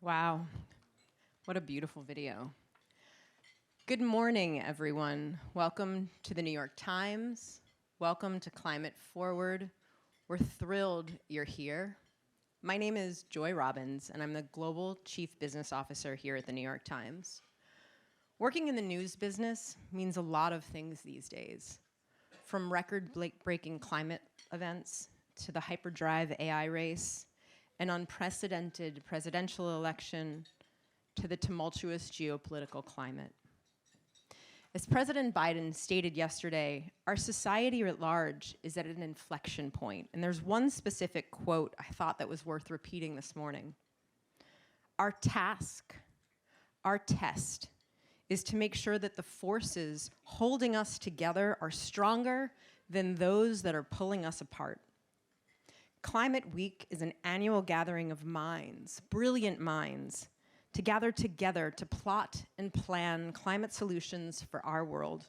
Wow, what a beautiful video. Good morning, everyone. Welcome to the New York Times. Welcome to Climate Forward. We're thrilled you're here. My name is Joy Robbins, and I'm the Global Chief Business Officer here at the New York Times. Working in the news business means a lot of things these days, from record-breaking climate events to the hyperdrive AI race, an unprecedented presidential election, to the tumultuous geopolitical climate. As President Biden stated yesterday, our society at large is at an inflection point, and there's one specific quote I thought that was worth repeating this morning. Our task, our test, is to make sure that the forces holding us together are stronger than those that are pulling us apart. Climate Week is an annual gathering of minds, brilliant minds, to gather together to plot and plan climate solutions for our world.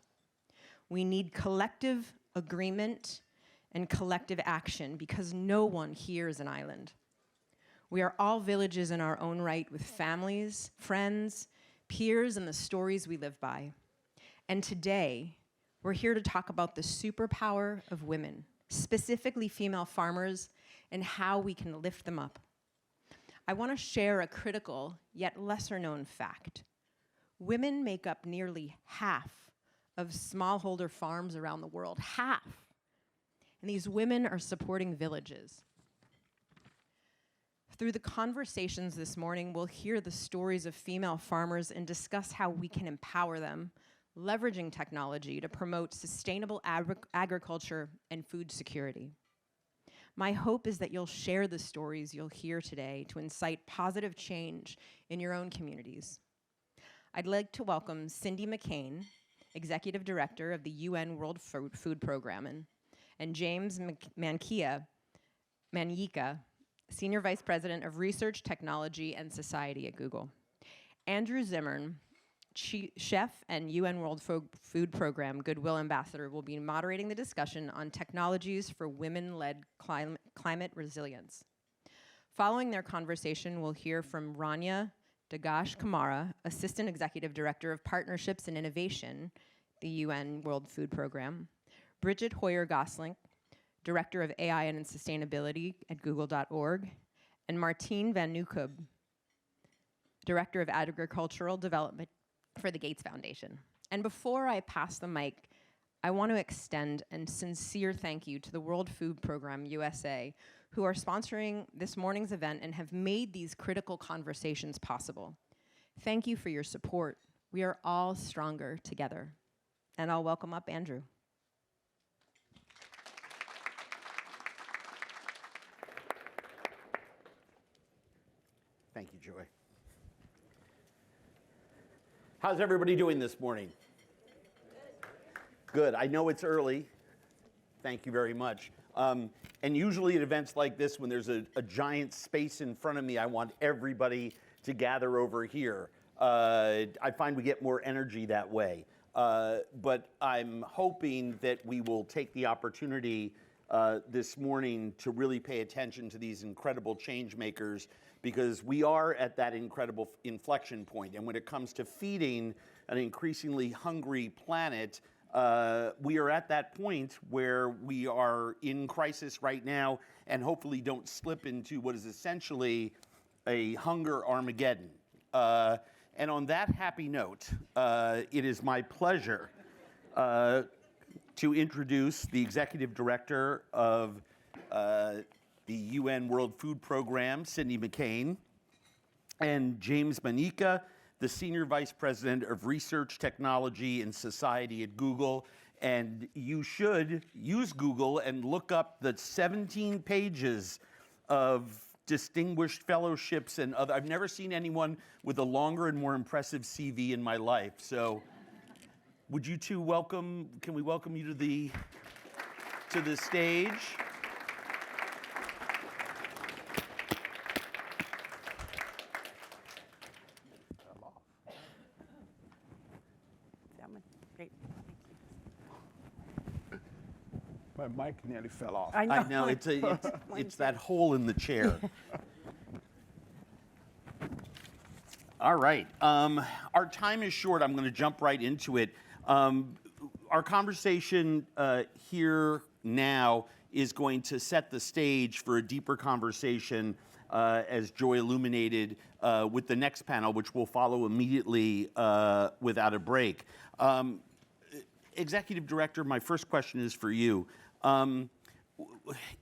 We need collective agreement and collective action because no one here is an island. We are all villages in our own right with families, friends, peers, and the stories we live by. And today, we're here to talk about the superpower of women, specifically female farmers, and how we can lift them up. I want to share a critical, yet lesser-known fact. Women make up nearly half of smallholder farms around the world, half. And these women are supporting villages. Through the conversations this morning, we'll hear the stories of female farmers and discuss how we can empower them, leveraging technology to promote sustainable agriculture and food security. My hope is that you'll share the stories you'll hear today to incite positive change in your own communities. I'd like to welcome Cindy McCain, Executive Director of the UN World Food Program, and James Manyika, Senior Vice President of Research, Technology, and Society at Google. Andrew Zimmern, Chef and UN World Food Program Goodwill Ambassador, will be moderating the discussion on technologies for women-led climate resilience. Following their conversation, we'll hear from Rania Dagash Kamara, Assistant Executive Director of Partnerships and Innovation, the UN World Food Program, Bridget Hoyer-Gosling, Director of AI and Sustainability at Google.org, and Martine van Nieuwkoop, Director of Agricultural Development for the Gates Foundation. And before I pass the mic, I want to extend a sincere thank you to the World Food Program USA, who are sponsoring this morning's event and have made these critical conversations possible. Thank you for your support. We are all stronger together. And I'll welcome up Andrew. Thank you, Joy. How's everybody doing this morning? Good. I know it's early. Thank you very much. And usually at events like this, when there's a giant space in front of me, I want everybody to gather over here. I find we get more energy that way. But I'm hoping that we will take the opportunity this morning to really pay attention to these incredible change makers, because we are at that incredible inflection point. And when it comes to feeding an increasingly hungry planet, we are at that point where we are in crisis right now and hopefully don't slip into what is essentially a hunger Armageddon. And on that happy note, it is my pleasure to introduce the Executive Director of the UN World Food Program, Cindy McCain, and James Manyika, the Senior Vice President of Research, Technology, and Society at Google. And you should use Google and look up the 17 pages of distinguished fellowships and other. I've never seen anyone with a longer and more impressive CV in my life. So would you two can we welcome you to the stage? My mic nearly fell off. I know, it's that hole in the chair. All right. Our time is short. I'm going to jump right into it. Our conversation here now is going to set the stage for a deeper conversation, as Joy illuminated, with the next panel, which will follow immediately without a break. Executive Director, my first question is for you.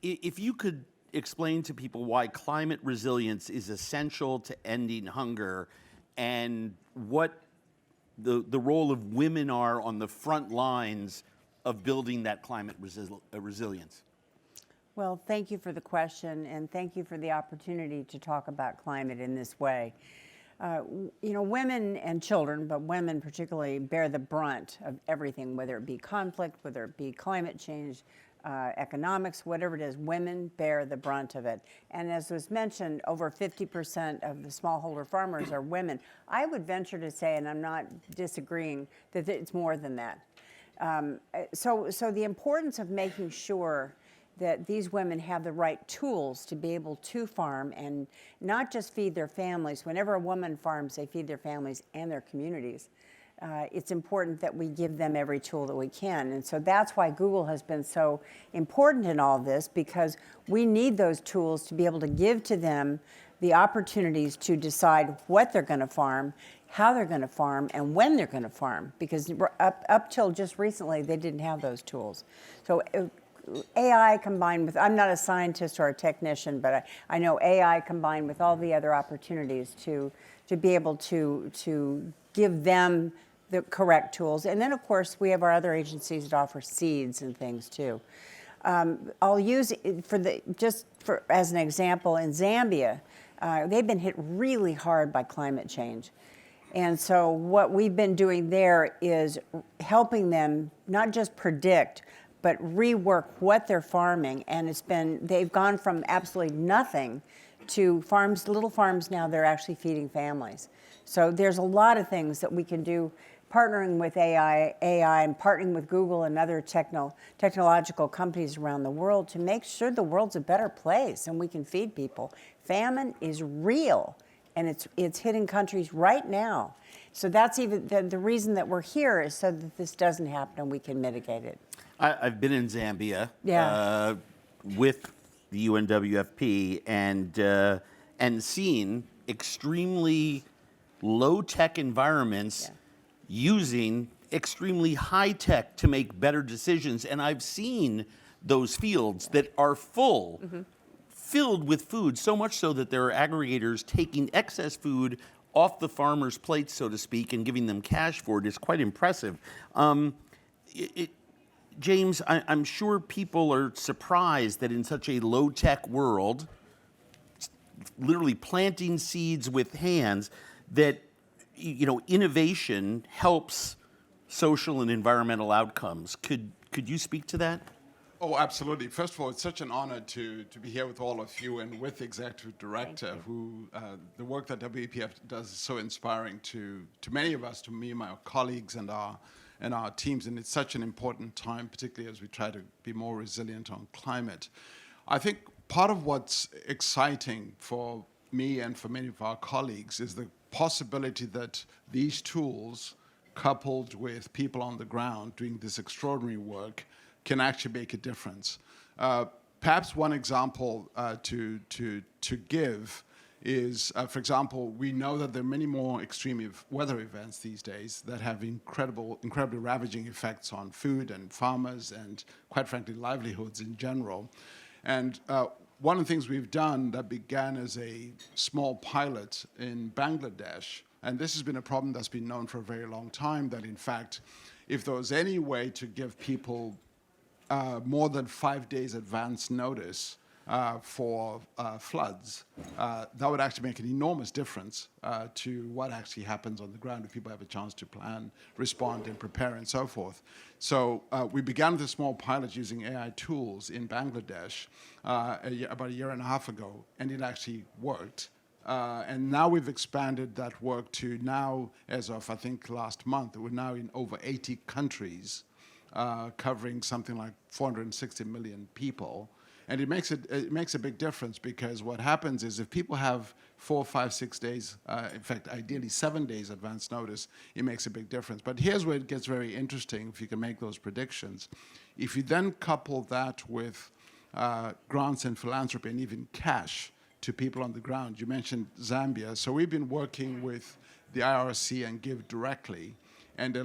If you could explain to people why climate resilience is essential to ending hunger, and what the role of women are on the front lines of building that climate resilience. Well, thank you for the question, and thank you for the opportunity to talk about climate in this way. Women and children, but women particularly, bear the brunt of everything, whether it be conflict, whether it be climate change, economics, whatever it is, women bear the brunt of it. And as was mentioned, over 50% of the smallholder farmers are women. I would venture to say, and I'm not disagreeing, that it's more than that. So the importance of making sure that these women have the right tools to be able to farm and not just feed their families. Whenever a woman farms, they feed their families and their communities. It's important that we give them every tool that we can. And so that's why Google has been so important in all this, because we need those tools to be able to give to them the opportunities to decide what they're going to farm, how they're going to farm, and when they're going to farm. Because up till just recently, they didn't have those tools. So AI combined with, I'm not a scientist or a technician, but I know AI combined with all the other opportunities to be able to give them the correct tools. And then, of course, we have our other agencies that offer seeds and things, too. I'll use as an example, in Zambia, they've been hit really hard by climate change. And so what we've been doing there is helping them not just predict, but rework what they're farming. And they've gone from absolutely nothing to little farms now they're actually feeding families. So there's a lot of things that we can do, partnering with AI and partnering with Google and other technological companies around the world to make sure the world's a better place and we can feed people. Famine is real, and it's hitting countries right now. So that's even the reason that we're here, is so that this doesn't happen and we can mitigate it. I've been in Zambia with the UNWFP and seen extremely low-tech environments using extremely high-tech to make better decisions. And I've seen those fields that are filled with food, so much so that there are aggregators taking excess food off the farmer's plate, so to speak, and giving them cash for it. It's quite impressive. James, I'm sure people are surprised that in such a low-tech world, literally planting seeds with hands, that innovation helps social and environmental outcomes. Could you speak to that? Oh, absolutely. First of all, it's such an honor to be here with all of you and with the Executive Director, who the work that WEPF does is so inspiring to many of us, to me and my colleagues and our teams, and it's such an important time, particularly as we try to be more resilient on climate. I think part of what's exciting for me and for many of our colleagues is the possibility that these tools, coupled with people on the ground doing this extraordinary work, can actually make a difference. Perhaps one example to give is, for example, we know that there are many more extreme weather events these days that have incredibly ravaging effects on food and farmers and, quite frankly, livelihoods in general. And one of the things we've done that began as a small pilot in Bangladesh, and this has been a problem that's been known for a very long time, that in fact, if there was any way to give people more than 5 days advance notice for floods, that would actually make an enormous difference to what actually happens on the ground if people have a chance to plan, respond, and prepare, and so forth. So we began with a small pilot using AI tools in Bangladesh about a year and a half ago, and it actually worked. And now we've expanded that work to now, as of I think last month, we're now in over 80 countries, covering something like 460 million people. And it makes a big difference, because what happens is if people have 4, 5, 6 days, in fact, ideally 7 days advance notice, it makes a big difference. But here's where it gets very interesting if you can make those predictions. If you then couple that with grants and philanthropy and even cash to people on the ground. You mentioned Zambia. So we've been working with the IRC and Give Directly. And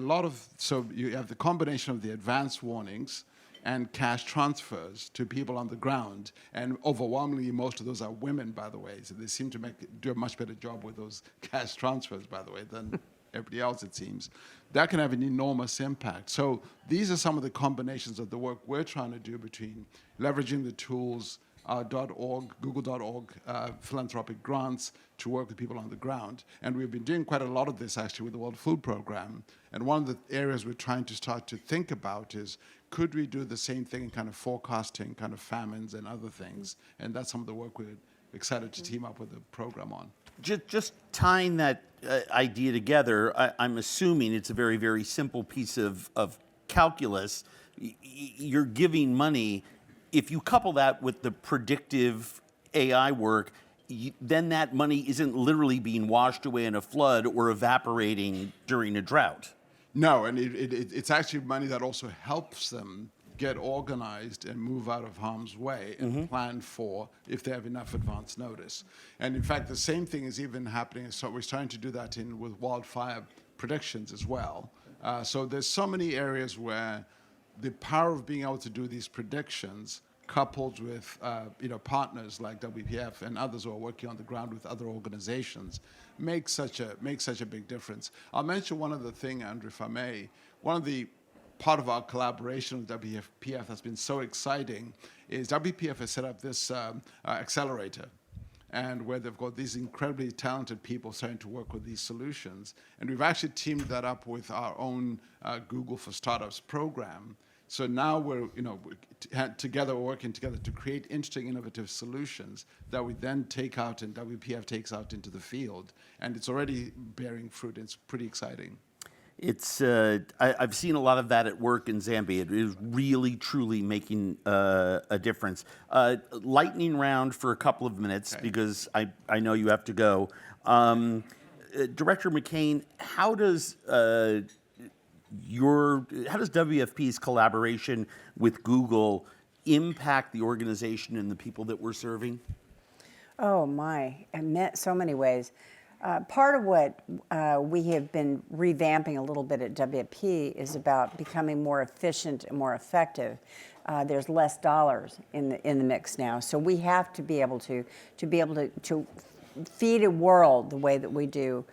so you have the combination of the advance warnings and cash transfers to people on the ground. And overwhelmingly, most of those are women, by the way. So they seem to do a much better job with those cash transfers, by the way, than everybody else, it seems. That can have an enormous impact. So these are some of the combinations of the work we're trying to do between leveraging the tools, .org, Google.org, philanthropic grants to work with people on the ground. And we've been doing quite a lot of this, actually, with the World Food Program. And one of the areas we're trying to start to think about is, could we do the same thing in kind of forecasting, kind of famines and other things? And that's some of the work we're excited to team up with the program on. Just tying that idea together, I'm assuming it's a very, very simple piece of calculus. You're giving money. If you couple that with the predictive AI work, then that money isn't literally being washed away in a flood or evaporating during a drought. No, and it's actually money that also helps them get organized and move out of harm's way and plan for if they have enough advance notice. And in fact, the same thing is even happening. So we're starting to do that with wildfire predictions as well. So there's so many areas where the power of being able to do these predictions, coupled with partners like WPF and others who are working on the ground with other organizations, makes such a big difference. I'll mention one other thing, Andrew, if I may. Part of our collaboration with WPF that's been so exciting is WPF has set up this accelerator, and where they've got these incredibly talented people starting to work with these solutions. And we've actually teamed that up with our own Google for Startups program. So now we're working together to create interesting, innovative solutions that we then take out and WPF takes out into the field. And it's already bearing fruit. It's pretty exciting. I've seen a lot of that at work in Zambia. It is really, truly making a difference. Lightning round for a couple of minutes, okay, because I know you have to go. Director McCain, how does WFP's collaboration with Google impact the organization and the people that we're serving? Oh my, in so many ways. Part of what we have been revamping a little bit at WFP is about becoming more efficient and more effective. There's less dollars in the mix now, so we have to be able to feed a world the way that we do,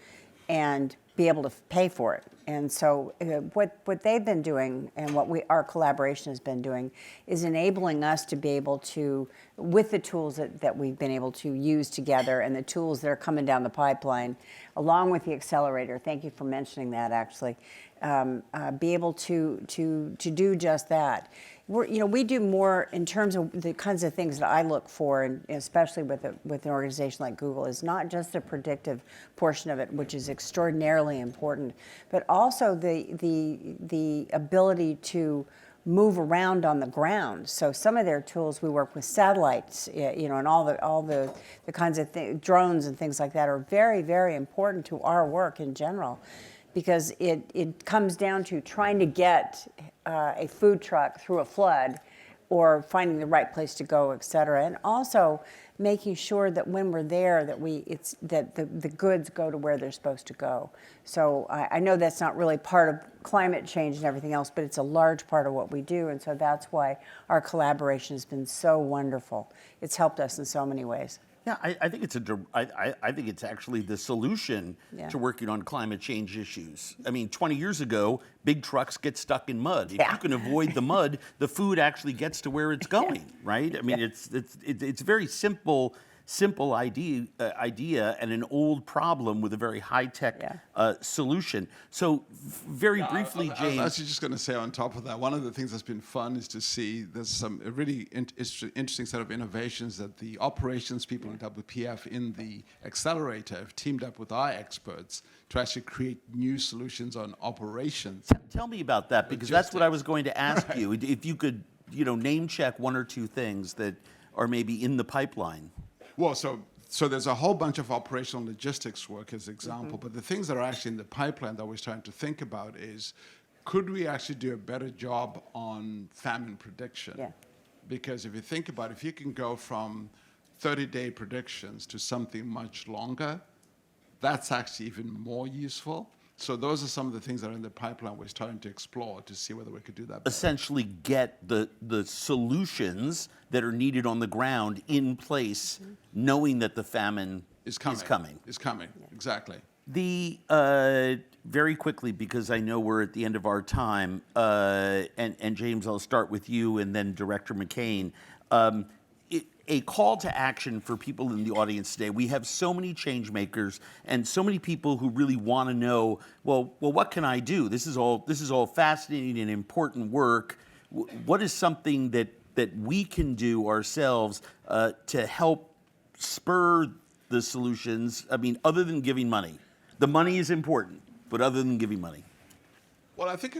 and be able to pay for it. And so what they've been doing and what our collaboration has been doing is enabling us to be able to, with the tools that we've been able to use together and the tools that are coming down the pipeline, along with the accelerator, thank you for mentioning that actually, be able to do just that. We do more in terms of the kinds of things that I look for, and especially with an organization like Google, is not just the predictive portion of it, which is extraordinarily important, but also the ability to move around on the ground. So some of their tools, we work with satellites, and all the kinds of drones and things like that are very, very important to our work in general, because it comes down to trying to get a food truck through a flood, or finding the right place to go, et cetera, and also making sure that when we're there that the goods go to where they're supposed to go. So I know that's not really part of climate change and everything else, but it's a large part of what we do, and so that's why our collaboration has been so wonderful. It's helped us in so many ways. Yeah, I think it's actually the solution to working on climate change issues. I mean, 20 years ago, big trucks get stuck in mud. If you can avoid the mud, the food actually gets to where it's going, right? I mean, it's very simple idea and an old problem with a very high-tech solution. So very briefly, James. I was actually just going to say on top of that, one of the things that's been fun is to see there's a really interesting set of innovations that the operations people in WPF in the accelerator have teamed up with our experts to actually create new solutions on operations. Tell me about that, because that's what I was going to ask you. If you could, name check one or two things that are maybe in the pipeline? Well, so there's a whole bunch of operational logistics work as example, but the things that are actually in the pipeline that we're starting to think about is, could we actually do a better job on famine prediction? Yeah. Because if you think about it, if you can go from 30-day predictions to something much longer, that's actually even more useful. So those are some of the things that are in the pipeline we're starting to explore to see whether we could do that better. Essentially get the solutions that are needed on the ground in place, knowing that the famine Is coming. Exactly. Very quickly, because I know we're at the end of our time, and James, I'll start with you, and then Director McCain. A call to action for people in the audience today. We have so many change makers and so many people who really want to know, well, what can I do? This is all fascinating and important work. What is something that we can do ourselves to help spur the solutions? I mean, other than giving money. The money is important, but other than giving money. Well, I think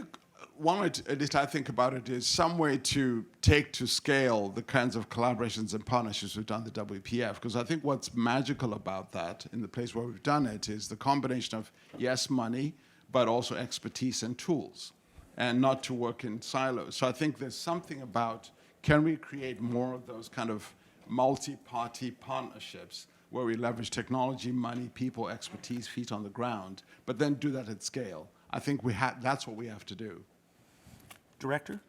one way, at least I think about it, is some way to take to scale the kinds of collaborations and partnerships we've done at the WPF. Because I think what's magical about that, in the place where we've done it, is the combination of, yes, money, but also expertise and tools, and not to work in silos. So I think there's something about, can we create more of those kind of multi-party partnerships where we leverage technology, money, people, expertise, feet on the ground, but then do that at scale. I think that's what we have to do. Director?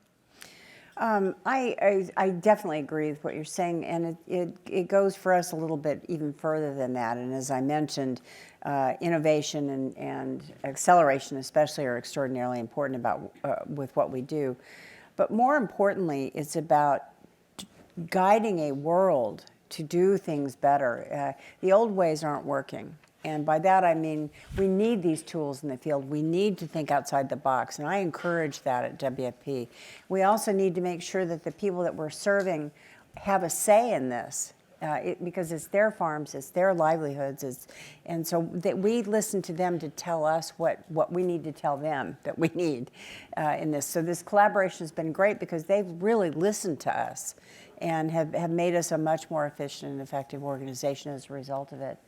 I definitely agree with what you're saying, and it goes for us a little bit even further than that. And as I mentioned, innovation and acceleration especially are extraordinarily important about with what we do. But more importantly, it's about guiding a world to do things better. The old ways aren't working. And by that I mean we need these tools in the field. We need to think outside the box, and I encourage that at WFP. We also need to make sure that the people that we're serving have a say in this, because it's their farms, it's their livelihoods, and so that we listen to them to tell us what we need to tell them that we need in this. So this collaboration has been great because they've really listened to us and have made us a much more efficient and effective organization as a result of it.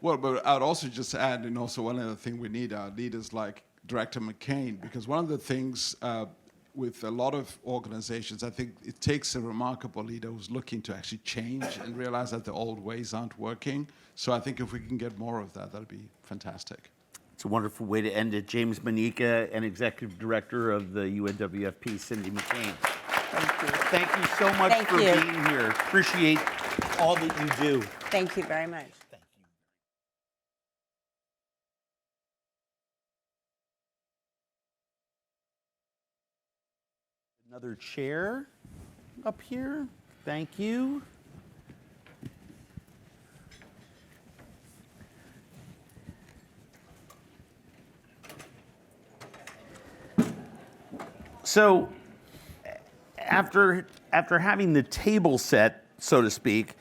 Well, but I'd also just add, and also one other thing we need are leaders like Director McCain, because one of the things with a lot of organizations, I think it takes a remarkable leader who's looking to actually change and realize that the old ways aren't working. So I think if we can get more of that, that'd be fantastic. It's a wonderful way to end it. James Manika and Executive Director of the UNWFP, Cindy McCain. Thank you. Thank you so much for being here. Appreciate all that you do. Thank you very much. Another chair up here. Thank you. So after having the table set, so to speak,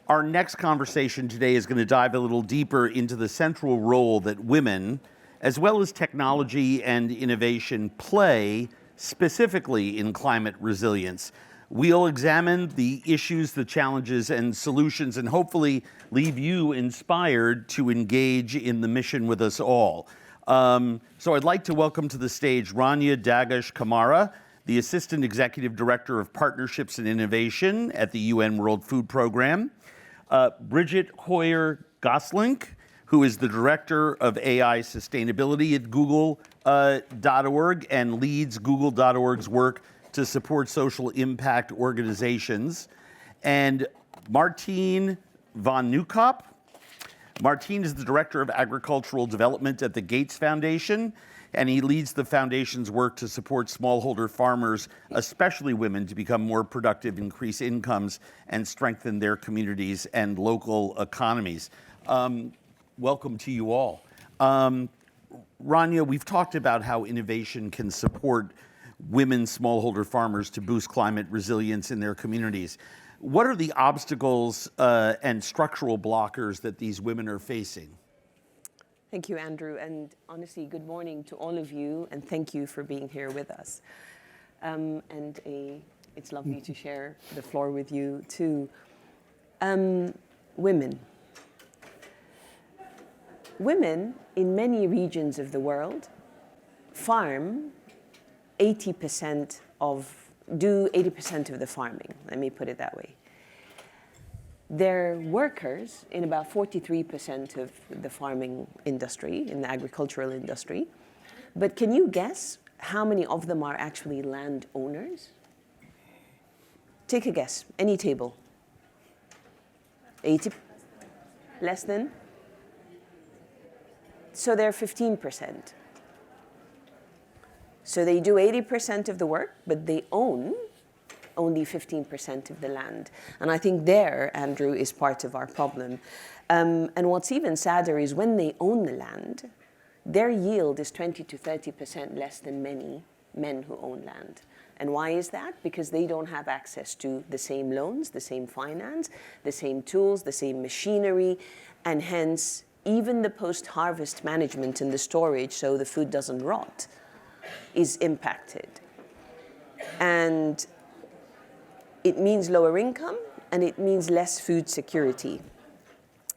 our next conversation today is going to dive a little deeper into the central role that women, as well as technology and innovation, play specifically in climate resilience. We'll examine the issues, the challenges, and solutions, and hopefully leave you inspired to engage in the mission with us all. So I'd like to welcome to the stage Rania Dagash-Kamara, the Assistant Executive Director of Partnerships and Innovation at the UN World Food Program, Bridget Hoyer-Goslink, who is the Director of AI Sustainability at Google.org and leads Google.org's work to support social impact organizations, and Martien van Nieuwkoop. Martien is the Director of Agricultural Development at the Gates Foundation, and he leads the foundation's work to support smallholder farmers, especially women, to become more productive, increase incomes, and strengthen their communities and local economies. Welcome to you all. Rania, we've talked about how innovation can support women smallholder farmers to boost climate resilience in their communities. What are the obstacles and structural blockers that these women are facing? Thank you, Andrew, and honestly, good morning to all of you, and thank you for being here with us. And a It's lovely to share the floor with you too. Women. Women in many regions of the world farm 80% of the farming, let me put it that way. They're workers in about 43% of the farming industry, in the agricultural industry. But can you guess how many of them are actually landowners? Take a guess, any table. 80? Less than? So they're 15%. So they do 80% of the work, but they own only 15% of the land. And I think there, Andrew, is part of our problem. And what's even sadder is when they own the land, their yield is 20 to 30% less than many men who own land. And why is that? Because they don't have access to the same loans, the same finance, the same tools, the same machinery, and hence even the post-harvest management and the storage so the food doesn't rot is impacted. And it means lower income, and it means less food security.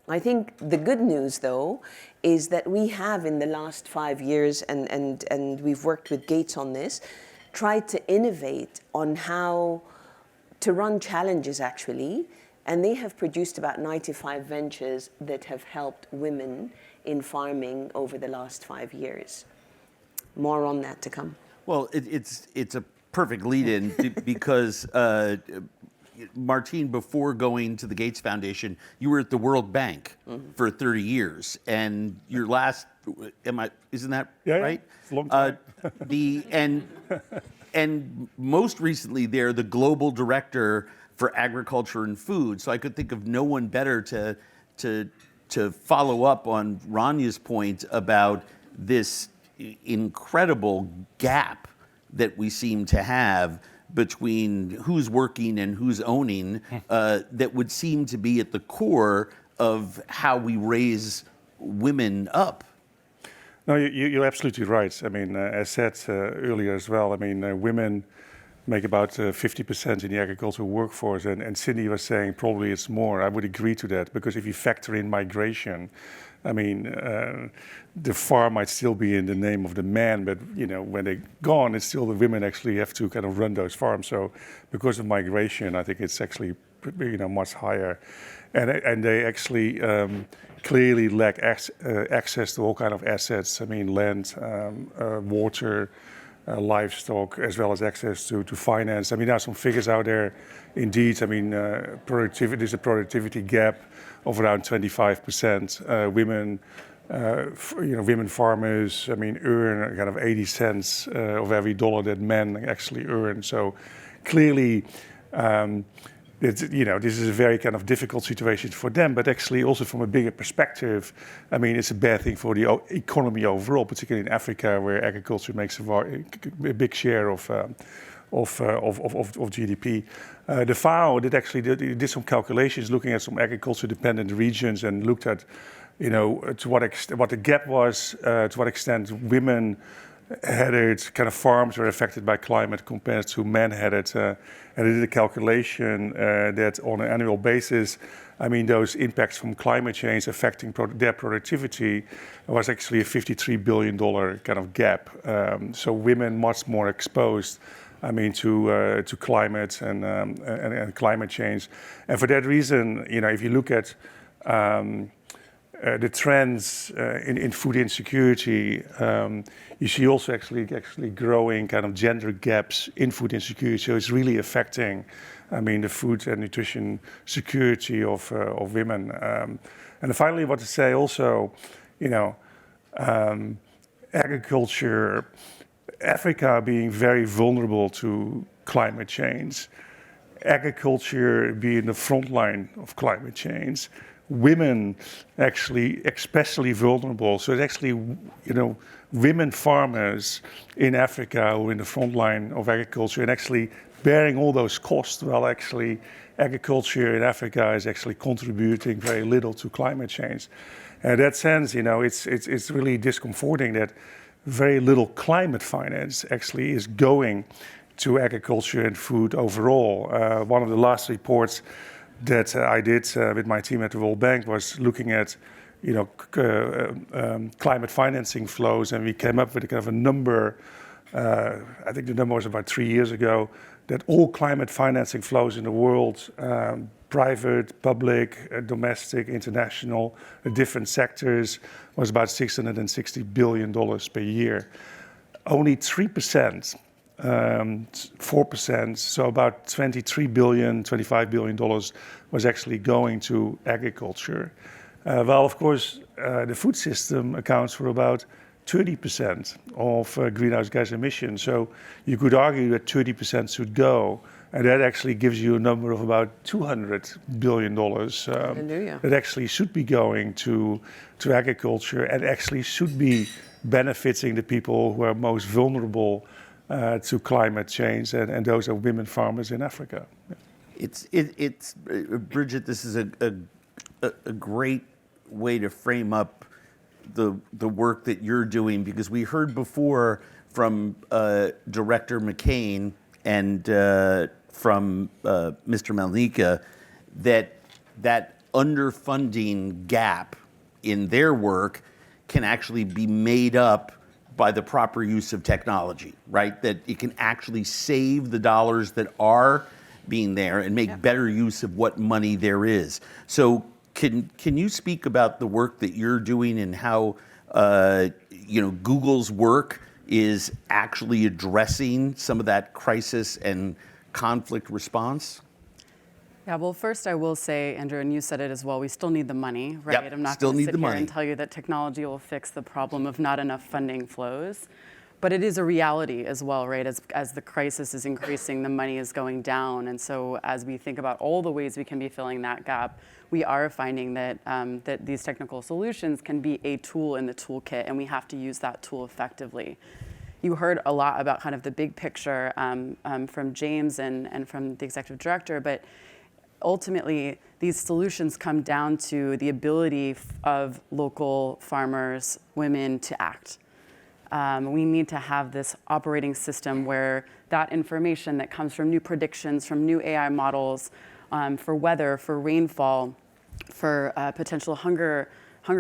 I think the good news, though, is that we have in the last 5 years, and we've worked with Gates on this, tried to innovate on how to run challenges, actually, and they have produced about 95 ventures that have helped women in farming over the last 5 years. More on that to come. Well, it's a perfect lead-in because Martine, before going to the Gates Foundation, you were at the World Bank for 30 years, and your last, isn't that right? Yeah, it's a long time. And most recently there, the global director for agriculture and food. So I could think of no one better to follow up on Ranya's point about this incredible gap that we seem to have between who's working and who's owning that would seem to be at the core of how we raise women up. No, you're absolutely right. I mean, as said earlier as well, I mean, women make about 50% in the agricultural workforce, and Cindy was saying probably it's more. I would agree to that, because if you factor in migration, I mean, the farm might still be in the name of the man, but when they're gone, it's still the women actually have to kind of run those farms. So because of migration, I think it's actually much higher, and they actually clearly lack access to all kind of assets. I mean, land, water, livestock, as well as access to finance. I mean, there are some figures out there. Indeed, I mean, productivity. There's a productivity gap of around 25%. Women, women farmers, I mean, earn kind of 80 cents of every dollar that men actually earn. So clearly, this is a very kind of difficult situation for them, but actually also from a bigger perspective, I mean, it's a bad thing for the economy overall, particularly in Africa, where agriculture makes a big share of GDP. The FAO did some calculations looking at some agriculture-dependent regions and looked at, to what the gap was, to what extent women had it, kind of farms were affected by climate compared to men had it. And they did a calculation that on an annual basis, I mean, those impacts from climate change affecting their productivity was actually a $53 billion kind of gap. So women much more exposed, I mean, to climate and climate change. And for that reason, if you look at the trends in food insecurity, you see also actually growing kind of gender gaps in food insecurity. So it's really affecting, I mean, the food and nutrition security of women. And finally, what to say also, agriculture, Africa being very vulnerable to climate change, agriculture being the front line of climate change, women actually especially vulnerable. So it's actually, women farmers in Africa who are in the front line of agriculture and actually bearing all those costs, while actually agriculture in Africa is actually contributing very little to climate change. And in that sense, it's really discomforting that very little climate finance actually is going to agriculture and food overall. One of the last reports that I did with my team at the World Bank was looking at, climate financing flows, and we came up with a kind of a number. I think the number was about 3 years ago, that all climate financing flows in the world, private, public, domestic, international, different sectors, was about $660 billion per year. Only 3%, 4%, so about $23 billion, $25 billion was actually going to agriculture. Well, of course, the food system accounts for about 30% of greenhouse gas emissions. So you could argue that 30% should go, and that actually gives you a number of about $200 billion that actually should be going to agriculture and actually should be benefiting the people who are most vulnerable to climate change, and those are women farmers in Africa. It's Bridget, this is a great way to frame up the work that you're doing, because we heard before from Director McCain and from Mr. Malnica that underfunding gap in their work can actually be made up by the proper use of technology, right? That it can actually save the dollars that are being there and make better use of what money there is. So can you speak about the work that you're doing and how Google's work is actually addressing some of that crisis and conflict response? Yeah, well, first I will say, Andrew, and you said it as well, we still need the money, right? Yep, I'm not still going to need sit the here money. and tell you that technology will fix the problem of not enough funding flows. But it is a reality as well, right? As the crisis is increasing, the money is going down. And so as we think about all the ways we can be filling that gap, we are finding that, that these technical solutions can be a tool in the toolkit, and we have to use that tool effectively. You heard a lot about kind of the big picture from James and from the executive director, but ultimately, these solutions come down to the ability of local farmers, women to act. We need to have this operating system where that information that comes from new predictions, from new AI models, for weather, for rainfall, for potential hunger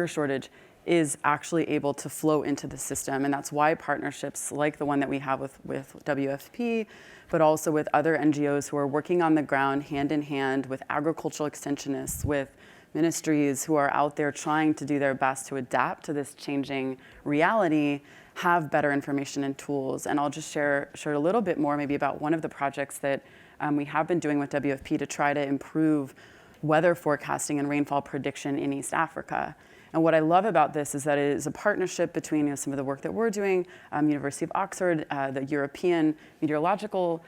shortage, is actually able to flow into the system. And that's why partnerships like the one that we have with WFP, but also with other NGOs who are working on the ground hand in hand with agricultural extensionists, with ministries who are out there trying to do their best to adapt to this changing reality, have better information and tools. And I'll just share a little bit more maybe about one of the projects that we have been doing with WFP to try to improve weather forecasting and rainfall prediction in East Africa. And what I love about this is that it is a partnership between some of the work that we're doing, University of Oxford, the European Meteorological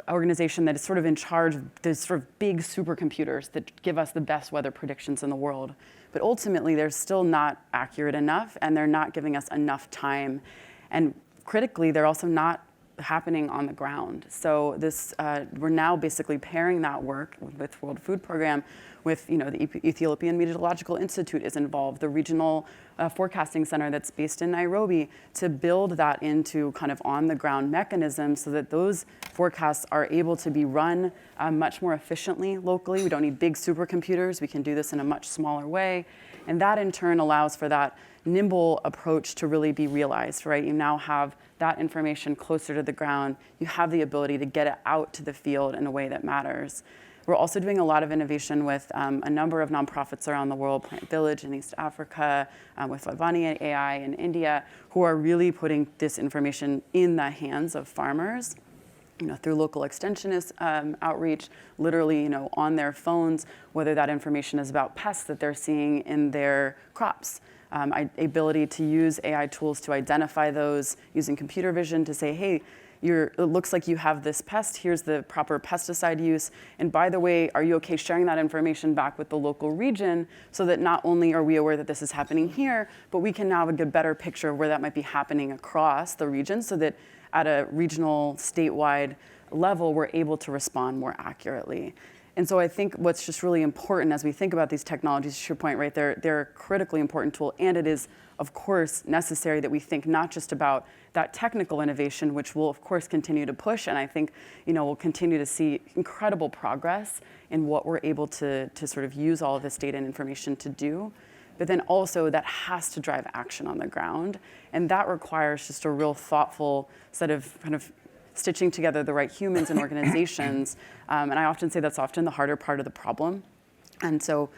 organization that is sort of in charge of these sort of big supercomputers that give us the best weather predictions in the world. But ultimately, they're still not accurate enough, and they're not giving us enough time. And critically, they're also not happening on the ground. So this, we're now basically pairing that work with World Food Program with, the Ethiopian Meteorological Institute is involved, the regional forecasting center that's based in Nairobi, to build that into kind of on-the-ground mechanisms so that those forecasts are able to be run much more efficiently locally. We don't need big supercomputers. We can do this in a much smaller way. And that, in turn, allows for that nimble approach to really be realized, right? You now have that information closer to the ground. You have the ability to get it out to the field in a way that matters. We're also doing a lot of innovation with a number of nonprofits around the world, Plant Village in East Africa, with Lavani AI in India, who are really putting this information in the hands of farmers, through local extensionist outreach, literally, on their phones, whether that information is about pests that they're seeing in their crops. Ability to use AI tools to identify those using computer vision to say, hey, it looks like you have this pest, here's the proper pesticide use, and by the way, are you okay sharing that information back with the local region so that not only are we aware that this is happening here, but we can now have a better picture of where that might be happening across the region so that at a regional, statewide level, we're able to respond more accurately. And so I think what's just really important as we think about these technologies, to your point, right, they're a critically important tool, and it is, of course, necessary that we think not just about that technical innovation, which we'll, of course, continue to push, and I think, we'll continue to see incredible progress in what we're able to sort of use all of this data and information to do. But then also that has to drive action on the ground, and that requires just a real thoughtful set of kind of stitching together the right humans and organizations. And I often say that's often the harder part of the problem. And so,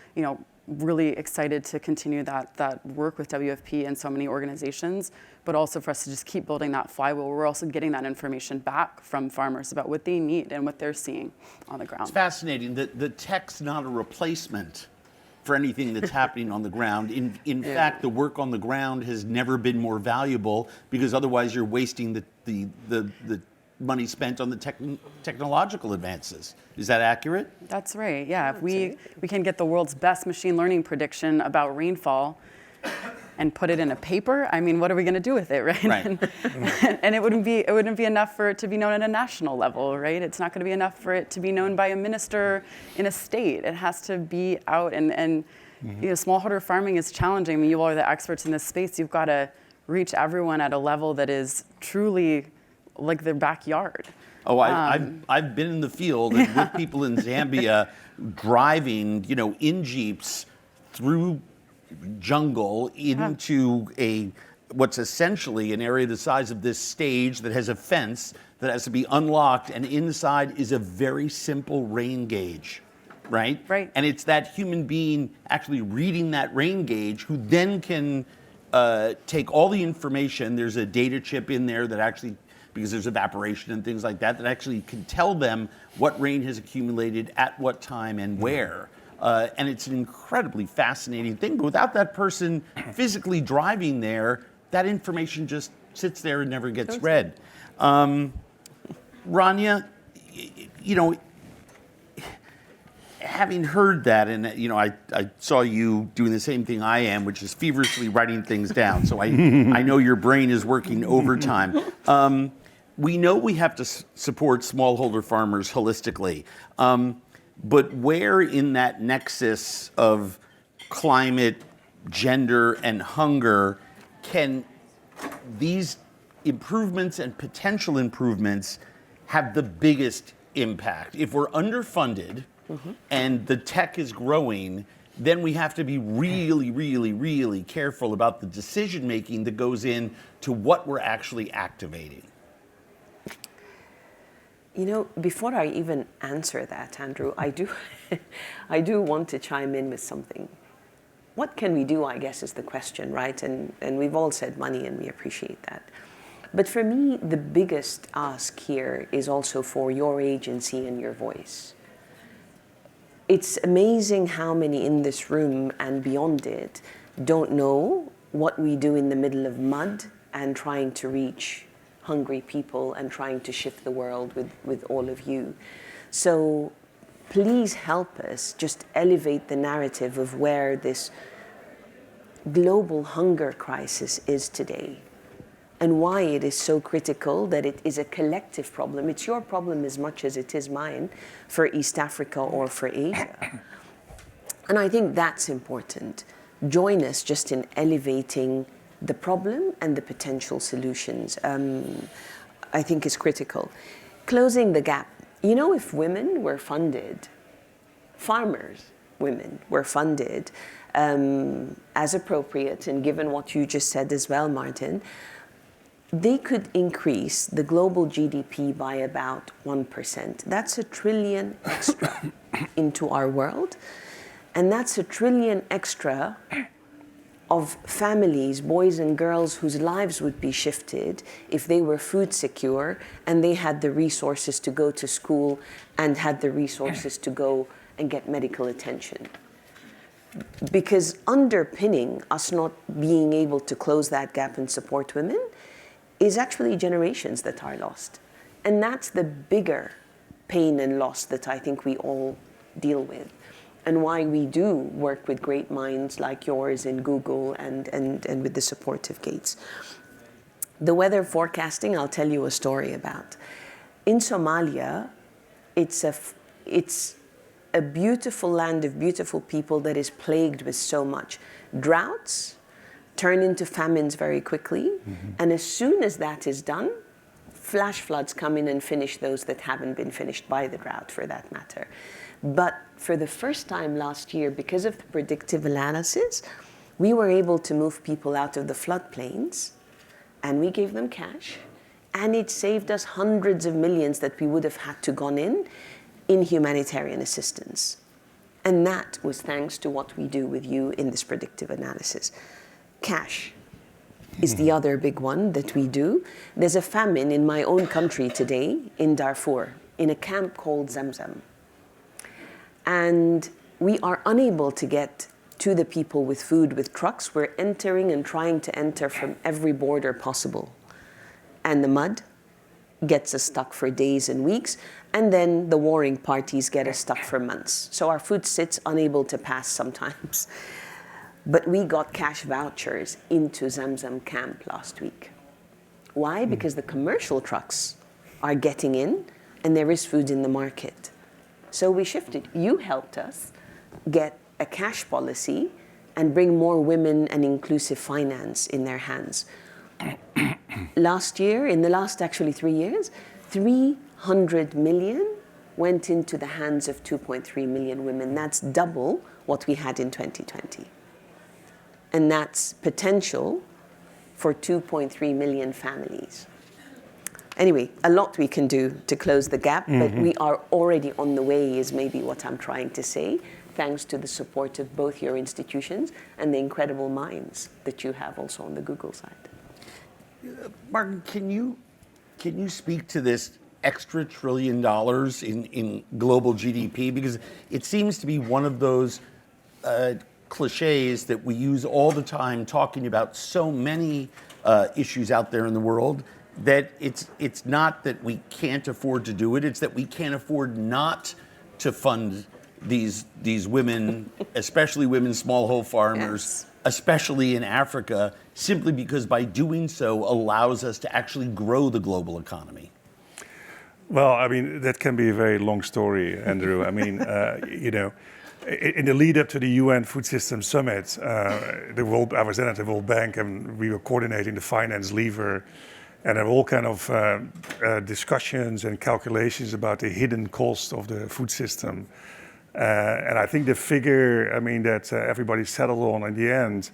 really excited to continue that work with WFP and so many organizations, but also for us to just keep building that flywheel. We're also getting that information back from farmers about what they need and what they're seeing on the ground. It's fascinating. The tech's not a replacement for anything that's happening on the ground. In fact, the work on the ground has never been more valuable, because otherwise you're wasting the money spent on the technological advances. Is that accurate? That's right, yeah. If we can get the world's best machine learning prediction about rainfall and put it in a paper, I mean, what are we going to do with it, right? Right. And it wouldn't be enough for it to be known at a national level, right? It's not going to be enough for it to be known by a minister in a state. It has to be out, and smallholder farming is challenging. I mean, you all are the experts in this space. You've got to reach everyone at a level that is truly like their backyard. Oh, I've been in the field and with people in Zambia driving, in Jeeps through jungle into what's essentially an area the size of this stage that has a fence that has to be unlocked, and inside is a very simple rain gauge, right? Right. And it's that human being actually reading that rain gauge who then can take all the information. There's a data chip in there that actually, because there's evaporation and things like that, that actually can tell them what rain has accumulated at what time and where. And it's an incredibly fascinating thing. But without that person physically driving there, that information just sits there and never gets read. Rania, having heard that, and I saw you doing the same thing I am, which is feverishly writing things down. So I know your brain is working overtime. We know we have to support smallholder farmers holistically, but where in that nexus of climate, gender, and hunger can these improvements and potential improvements have the biggest impact? If we're underfunded and the tech is growing, then we have to be really, really, really careful about the decision making that goes in to what we're actually activating. Before I even answer that, Andrew, I do want to chime in with something. What can we do, I guess, is the question, right? And we've all said money, and we appreciate that. But for me, the biggest ask here is also for your agency and your voice. It's amazing how many in this room and beyond it don't know what we do in the middle of mud and trying to reach hungry people and trying to shift the world with all of you. So please help us just elevate the narrative of where this global hunger crisis is today and why it is so critical that it is a collective problem. It's your problem as much as it is mine for East Africa or for Asia. And I think that's important. Join us just in elevating the problem and the potential solutions, I think is critical. Closing the gap. If women were funded, farmers, women were funded as appropriate, and given what you just said as well, Martin, they could increase the global GDP by about 1%. That's $1 trillion extra into our world. And that's $1 trillion extra of families, boys and girls, whose lives would be shifted if they were food secure and they had the resources to go to school and had the resources to go and get medical attention. Because underpinning us not being able to close that gap and support women is actually generations that are lost. And that's the bigger pain and loss that I think we all deal with, and why we do work with great minds like yours in Google and with the support of Gates. The weather forecasting, I'll tell you a story about. In Somalia, it's a beautiful land of beautiful people that is plagued with so much. Droughts turn into famines very quickly, and as soon as that is done, flash floods come in and finish those that haven't been finished by the drought, for that matter. But for the first time last year, because of the predictive analysis, we were able to move people out of the floodplains, and we gave them cash, and it saved us hundreds of millions that we would have had to gone in humanitarian assistance. And that was thanks to what we do with you in this predictive analysis. Cash is the other big one that we do. There's a famine in my own country today, in Darfur, in a camp called Zamzam. And we are unable to get to the people with food with trucks. We're entering and trying to enter from every border possible. And the mud gets us stuck for days and weeks, and then the warring parties get us stuck for months. So our food sits unable to pass sometimes. But we got cash vouchers into Zamzam camp last week. Why? Because the commercial trucks are getting in, and there is food in the market. So we shifted. You helped us get a cash policy and bring more women and inclusive finance in their hands. Last year, in the last actually 3 years, 300 million went into the hands of 2.3 million women. That's double what we had in 2020. And that's potential for 2.3 million families. Anyway, a lot we can do to close the gap, but we are already on the way, is maybe what I'm trying to say, thanks to the support of both your institutions and the incredible minds that you have also on the Google side. Martin, can you speak to this extra $1 trillion in global GDP? Because it seems to be one of those cliches that we use all the time, talking about so many issues out there in the world, that it's not that we can't afford to do it, it's that we can't afford not to fund these women, especially women smallholder farmers, Yes. especially in Africa, simply because by doing so allows us to actually grow the global economy. Well, I mean, that can be a very long story, Andrew. I mean, you know, in the lead up to the UN Food System Summit, I was then at the World Bank, and we were coordinating the finance lever, and there were all kind of discussions and calculations about the hidden cost of the food system. And I think the figure, I mean, that everybody settled on in the end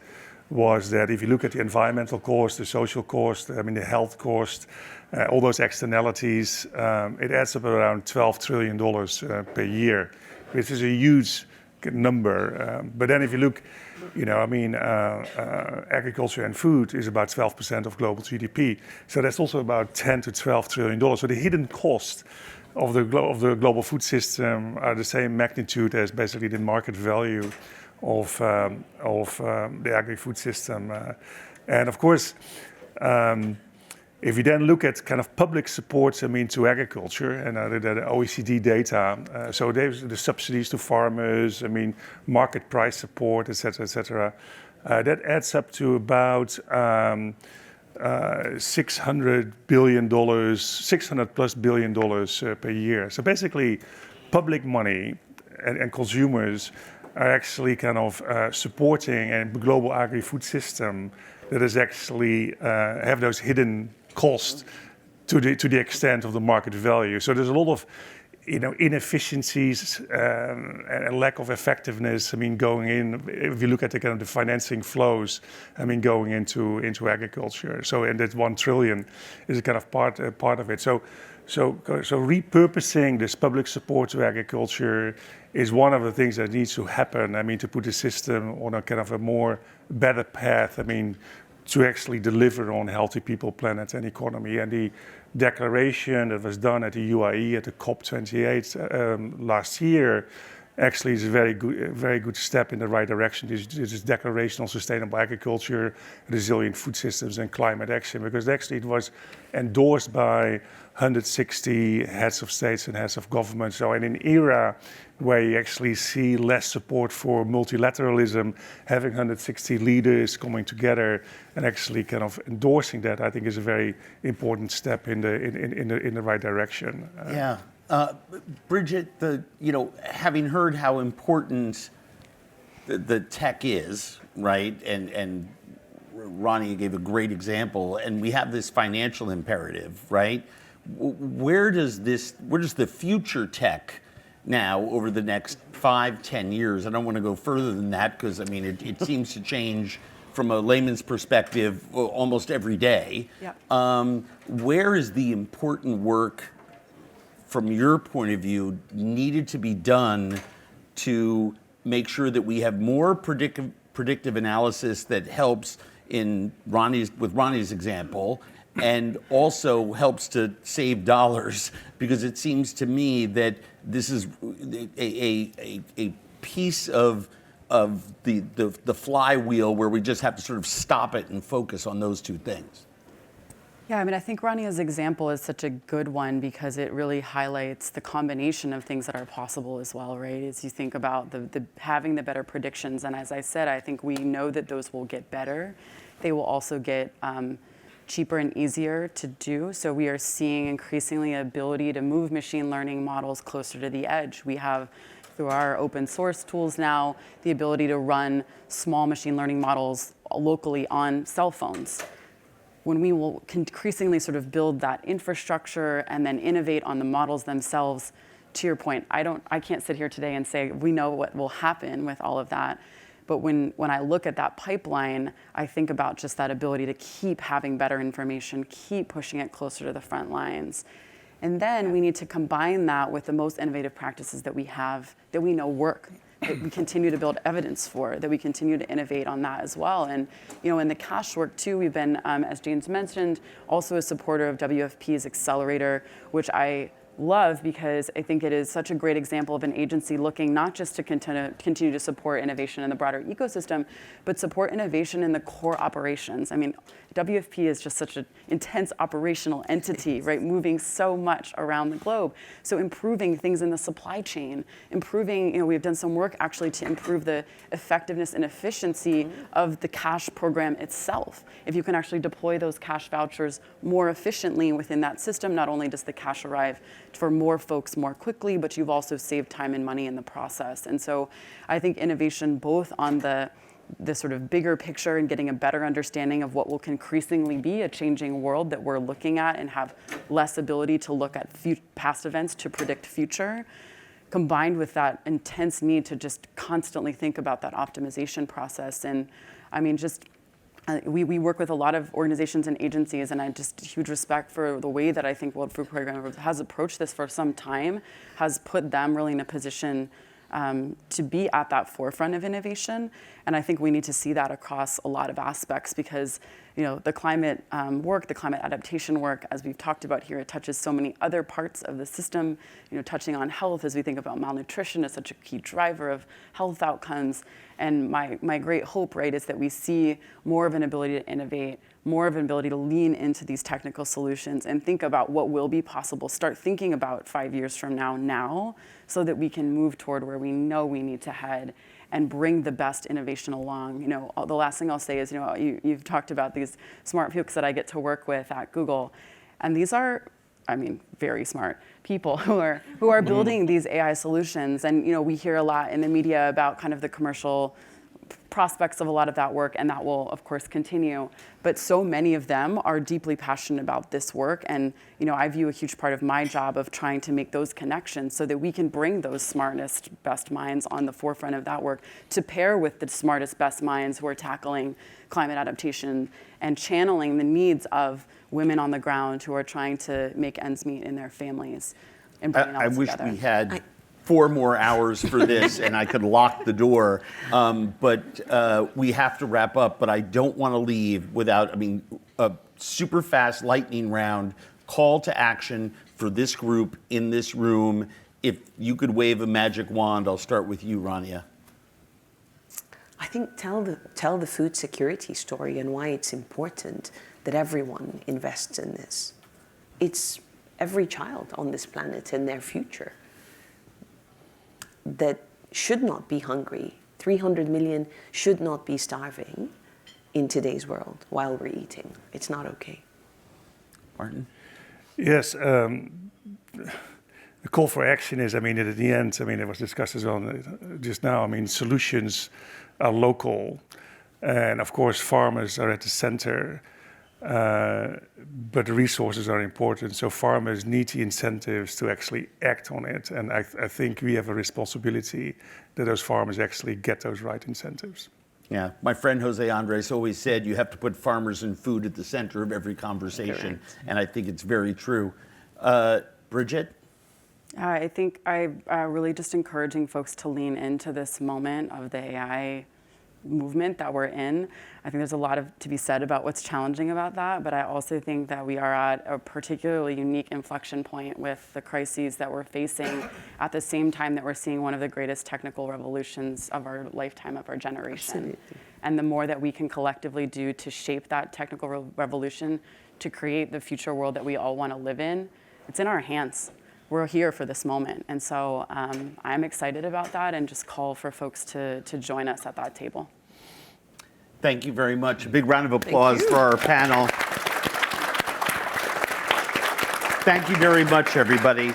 was that if you look at the environmental cost, the social cost, I mean, the health cost, all those externalities, it adds up around $12 trillion per year, which is a huge number. But then if you look, you know, I mean, agriculture and food is about 12% of global GDP. So that's also about $10 to $12 trillion. So the hidden cost of the global food system are the same magnitude as basically the market value of the agri-food system. And of course, if you then look at kind of public supports, I mean, to agriculture, and the OECD data, so there's the subsidies to farmers, I mean, market price support, et cetera, that adds up to about $600 plus billion per year. So basically, public money and consumers are actually kind of supporting a global agri-food system that is actually have those hidden costs to the extent of the market value. So there's a lot of, you know, inefficiencies and lack of effectiveness. I mean, going in, if you look at the kind of the financing flows, I mean, going into agriculture. So, and that 1 trillion is a kind of part of it. So repurposing this public support to agriculture is one of the things that needs to happen. I mean, to put the system on a kind of a more better path. I mean, to actually deliver on healthy people, planet, and economy. And the declaration that was done at the UAE at the COP28 last year actually is a very good step in the right direction. This is Declaration on Sustainable Agriculture, Resilient Food Systems, and Climate Action, because actually it was endorsed by 160 heads of states and heads of government. So in an era where you actually see less support for multilateralism, having 160 leaders coming together and actually kind of endorsing that, I think is a very important step in the right direction. Yeah. Bridget, having heard how important the tech is, right, and Ronnie gave a great example, and we have this financial imperative, right? Where does the future tech now over the next 5-10 years? I don't want to go further than that because I mean it seems to change from a layman's perspective almost every day. Yep. Where is the important work, from your point of view, needed to be done to make sure that we have more predictive analysis that helps with Ronnie's example, and also helps to save dollars? Because it seems to me that this is a piece of the flywheel where we just have to sort of stop it and focus on those two things. Yeah, I mean, I think Rania's example is such a good one because it really highlights the combination of things that are possible as well, right? As you think about the having the better predictions, and as I said, I think we know that those will get better. They will also get cheaper and easier to do. So we are seeing increasingly ability to move machine learning models closer to the edge. We have, through our open source tools now, the ability to run small machine learning models locally on cell phones. When we will increasingly sort of build that infrastructure and then innovate on the models themselves, to your point, I can't sit here today and say we know what will happen with all of that. But when I look at that pipeline, I think about just that ability to keep having better information, keep pushing it closer to the front lines. And then we need to combine that with the most innovative practices that we have, that we know work, that we continue to build evidence for, that we continue to innovate on that as well. And in the cash work too, we've been, as James mentioned, also a supporter of WFP's accelerator, which I love because I think it is such a great example of an agency looking not just to continue to support innovation in the broader ecosystem, but support innovation in the core operations. I mean, WFP is just such an intense operational entity, right? Moving so much around the globe. So improving things in the supply chain, improving, we've done some work actually to improve the effectiveness and efficiency of the cash program itself. If you can actually deploy those cash vouchers more efficiently within that system, not only does the cash arrive for more folks more quickly, but you've also saved time and money in the process. And so I think innovation both on the sort of bigger picture and getting a better understanding of what will increasingly be a changing world that we're looking at and have less ability to look at past events to predict future, combined with that intense need to just constantly think about that optimization process. And I mean, we work with a lot of organizations and agencies, and I just huge respect for the way that I think World Food Program has approached this for some time, has put them really in a position to be at that forefront of innovation. And I think we need to see that across a lot of aspects because, the climate work, the climate adaptation work, as we've talked about here, it touches so many other parts of the system, touching on health as we think about malnutrition as such a key driver of health outcomes. And my great hope, right, is that we see more of an ability to innovate, more of an ability to lean into these technical solutions and think about what will be possible. Start thinking about 5 years from now, so that we can move toward where we know we need to head and bring the best innovation along. The last thing I'll say is, you've talked about these smart folks that I get to work with at Google, and these are, very smart people who are building these AI solutions. And we hear a lot in the media about kind of the commercial prospects of a lot of that work, and that will of course continue. But so many of them are deeply passionate about this work, and I view a huge part of my job of trying to make those connections so that we can bring those smartest, best minds on the forefront of that work to pair with the smartest, best minds who are tackling climate adaptation and channeling the needs of women on the ground who are trying to make ends meet in their families. And bringing all I this wish together. we had 4 more hours for this and I could lock the door, but we have to wrap up. But I don't want to leave without, a super fast lightning round call to action for this group in this room. If you could wave a magic wand, I'll start with you, Rania. I think tell the food security story and why it's important that everyone invests in this. It's every child on this planet and their future that should not be hungry. 300 million should not be starving in today's world while we're eating. It's not okay. Martin? Yes, the call for action is, I mean, at the end, I mean, it was discussed as well just now, I mean, solutions are local. And of course, farmers are at the center, but the resources are important. So farmers need the incentives to actually act on it. And I think we have a responsibility that those farmers actually get those right incentives. Yeah, my friend Jose Andres always said you have to put farmers and food at the center of every conversation. Correct. And I think it's very true. Bridget? I think I'm really just encouraging folks to lean into this moment of the AI movement that we're in. I think there's a lot to be said about what's challenging about that, but I also think that we are at a particularly unique inflection point with the crises that we're facing at the same time that we're seeing one of the greatest technical revolutions of our lifetime, of our generation. Absolutely. And the more that we can collectively do to shape that technical revolution to create the future world that we all want to live in, it's in our hands. We're here for this moment. And so I'm excited about that and just call for folks to join us at that table. Thank you very much. A big round of applause for our panel. Thank you very much, everybody.